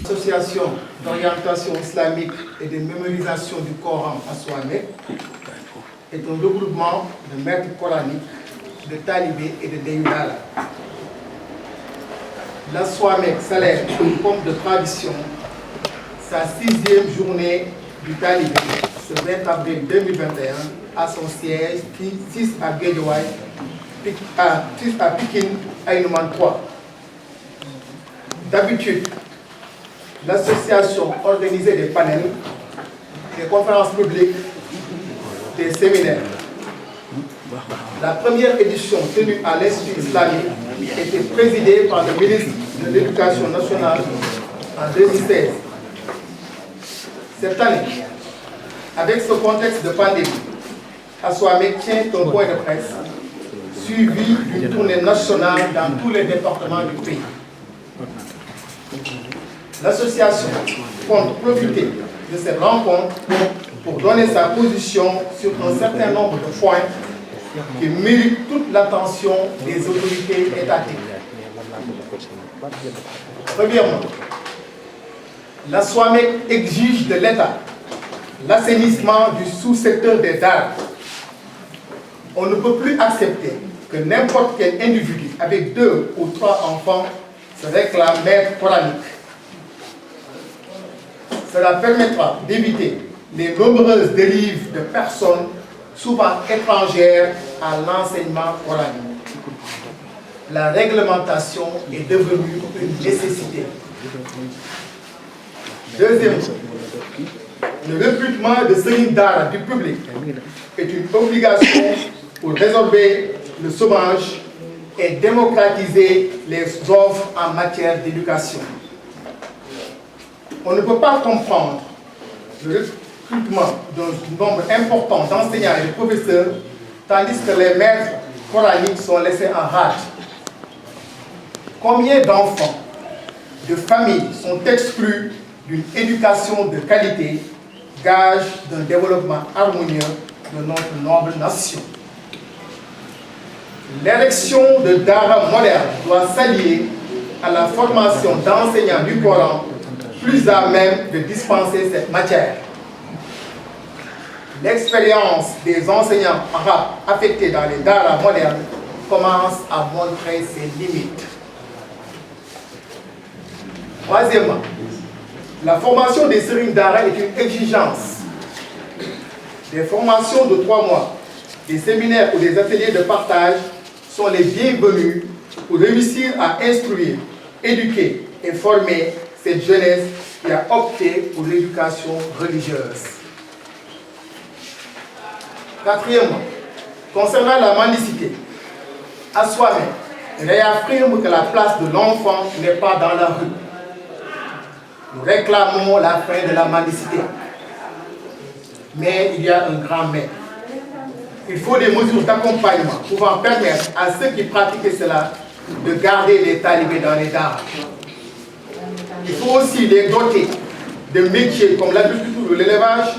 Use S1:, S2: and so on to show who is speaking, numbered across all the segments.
S1: Association d'orientation islamique et de mémorisation du Coran à Soamek est un regroupement de maîtres coraniques, de talibés et de déyudala. La Soamek célèbre, comme de tradition, sa 6e journée du talibé ce 20 avril 2021 à son siège 6 à Guédiawaye, 6 à Pikine, Aïnoumane 3. D'habitude, l'association organisait des panels, des conférences publiques, des séminaires. La première édition tenue à l'Institut islamique était présidée par le ministre de l'Éducation nationale en 2016. Cette année, avec ce contexte de pandémie, Soamek tient un point de presse suivi d'une tournée nationale dans tous les départements du pays. L'association compte profiter de cette rencontre pour donner sa position sur un certain nombre de points qui méritent toute l'attention des autorités étatiques. Premièrement, la Soamek exige de l'État l'assainissement du sous-secteur des Daara. On ne peut plus accepter que n'importe quel individu avec 2 ou 3 enfants se réclame maître coranique. Cela permettra d'éviter les nombreuses dérives de personnes souvent étrangères à l'enseignement coranique. La réglementation est devenue une nécessité. Deuxièmement, le recrutement de Serigne Dara du public est une obligation pour résorber le chômage et démocratiser les offres en matière d'éducation. On ne peut pas comprendre le recrutement d'un nombre important d'enseignants et de professeurs tandis que les maîtres coraniques sont laissés en rade. Combien d'enfants, de familles sont exclus d'une éducation de qualité, gage d'un développement harmonieux de notre noble nation? L'élection de Dara moderne doit s'allier à la formation d'enseignants du Coran plus à même de dispenser cette matière. L'expérience des enseignants arabes affectés dans les Dara modernes commence à montrer ses limites. Troisièmement, la formation des Serigne Dara est une exigence. Des formations de 3 mois, des séminaires ou des ateliers de partage sont les bienvenus pour réussir à instruire, éduquer et former cette jeunesse qui a opté pour l'éducation religieuse. Quatrièmement, concernant la mendicité, Soamek réaffirme que la place de l'enfant n'est pas dans la rue. Nous réclamons la fin de la mendicité. Mais il y a un grand mais. Il faut des mesures d'accompagnement pouvant permettre à ceux qui pratiquent cela de garder les talibés dans les Daara. Il faut aussi les doter de métiers comme l'agriculture ou l'élevage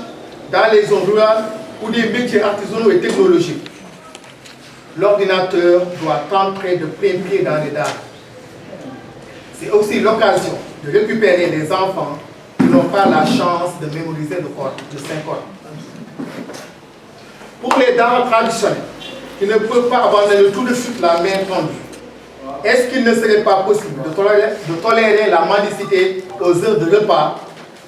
S1: dans les zones rurales ou des métiers artisanaux et technologiques. L'ordinateur doit entrer de plein pied dans les Daara. C'est aussi l'occasion de récupérer les enfants qui n'ont pas la chance de mémoriser le Saint-Coran. Pour les Daara traditionnels, qui ne peuvent pas abandonner tout de suite la main tendue, est-ce qu'il ne serait pas possible de tolérer la mendicité aux heures de repas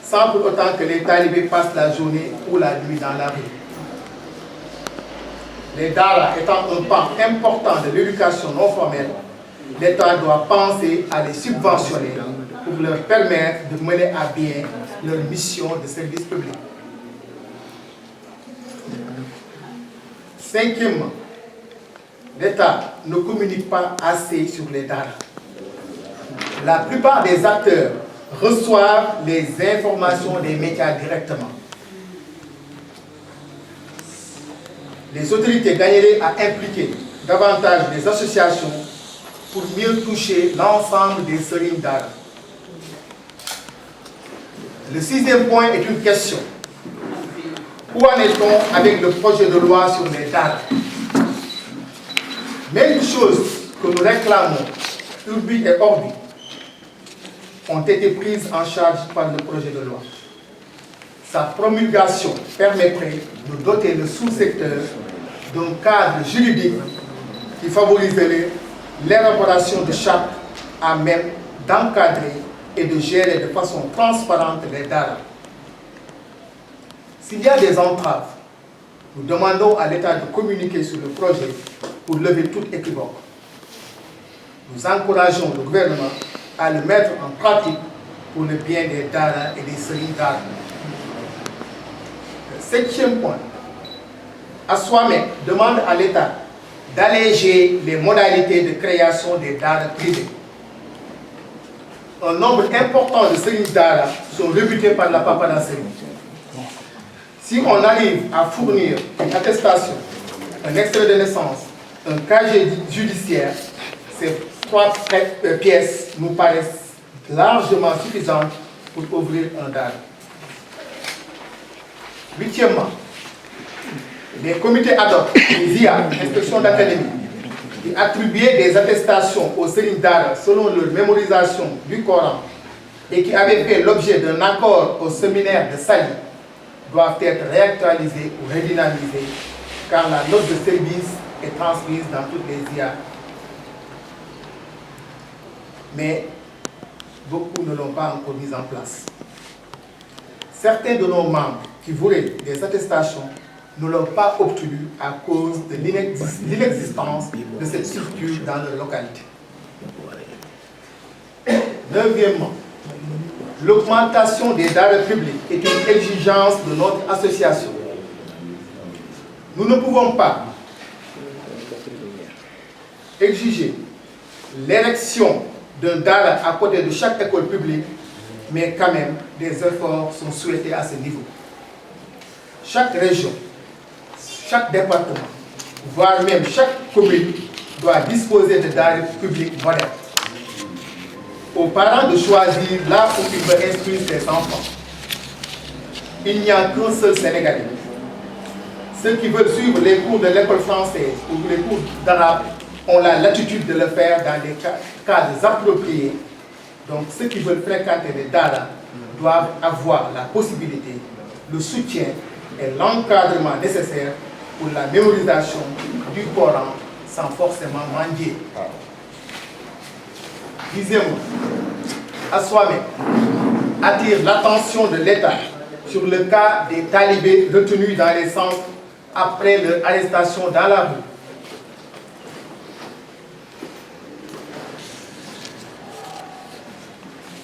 S1: sans pour autant que les talibés passent la journée ou la nuit dans la rue? Les Daara étant un pan important de l'éducation non formelle, l'État doit penser à les subventionner pour leur permettre de mener à bien leur mission de service public. Cinquièmement, l'État ne communique pas assez sur les Daara. La plupart des acteurs reçoivent les informations des médias directement. Les autorités gagneraient à impliquer davantage les associations pour mieux toucher l'ensemble des Serigne Dara. Le 6e point est une question. Où en est-on avec le projet de loi sur les Daara? Mais une chose que nous réclamons, urbi et orbi, ont été prises en charge par le projet de loi. Sa promulgation permettrait de doter le sous-secteur d'un cadre juridique qui favoriserait l'élaboration de chartes à même d'encadrer et de gérer de façon transparente les daras. S'il y a des entraves, nous demandons à l'État de communiquer sur le projet pour lever toute équivoque. Nous encourageons le gouvernement à le mettre en pratique pour le bien des daras et des sérines daras. Le 7e point, Aswame demande à l'État d'alléger les modalités de création des daras privés. Un nombre important de sérines daras sont rebutés par la Papana Sérine. Si on arrive à fournir une attestation, un extrait de naissance, un casier judiciaire, ces 3 pièces nous paraissent largement suffisantes pour ouvrir un dara. 8e, les comités ad hoc, les IA, inspection d'académie, qui attribuaient des attestations aux sérines daras selon leur mémorisation du Coran et qui avaient fait l'objet d'un accord au séminaire de Sali, doivent être réactualisés ou redynamisés car la note de service est transmise dans toutes les IA. Mais beaucoup ne l'ont pas encore mise en place. Certains de nos membres qui voulaient des attestations ne l'ont pas obtenu à cause de l'inexistence de cette structure dans leur localité. 9e, l'augmentation des daras publics est une exigence de notre association. Nous ne pouvons pas exiger l'érection d'un dara à côté de chaque école publique, mais quand même, des efforts sont souhaités à ce niveau. Chaque région, chaque département, voire même chaque commune doit disposer de daras publics modernes. Aux parents de choisir là où ils veulent instruire ses enfants. Il n'y a qu'un seul Sénégalais. Ceux qui veulent suivre les cours de l'école française ou les cours d'arabe ont la latitude de le faire dans des cadres appropriés. Donc ceux qui veulent fréquenter les daras doivent avoir la possibilité, le soutien et l'encadrement nécessaires pour la mémorisation du Coran sans forcément mendier. 10e, Aswame attire l'attention de l'État sur le cas des talibés retenus dans les centres après leur arrestation dans la rue.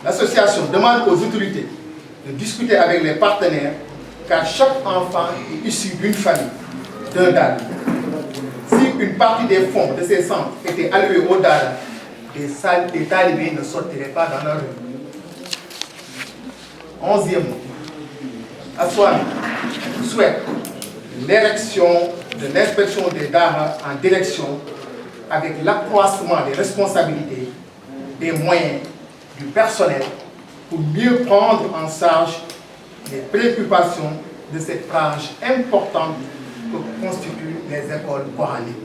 S1: L'association demande aux autorités de discuter avec les partenaires car chaque enfant est issu d'une famille, d'un dara. Si une partie des fonds de ces centres étaient alloués aux daras, des talibés ne sortiraient pas dans la rue. 11e, Aswame souhaite l'érection de l'inspection des daras en direction avec l'accroissement des responsabilités, des moyens, du personnel pour mieux prendre en charge les préoccupations de cette frange importante que constituent les écoles coraniques.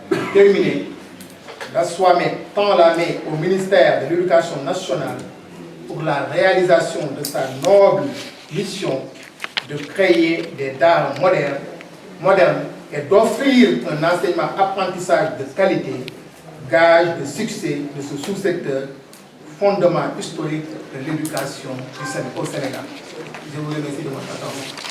S1: Pour terminer, Aswame tend la main au ministère de l'Éducation nationale pour la réalisation de sa noble mission de créer des daras modernes et d'offrir un enseignement-apprentissage de qualité, gage de succès de ce sous-secteur, fondement historique de l'éducation au Sénégal. Je vous remercie de votre attention.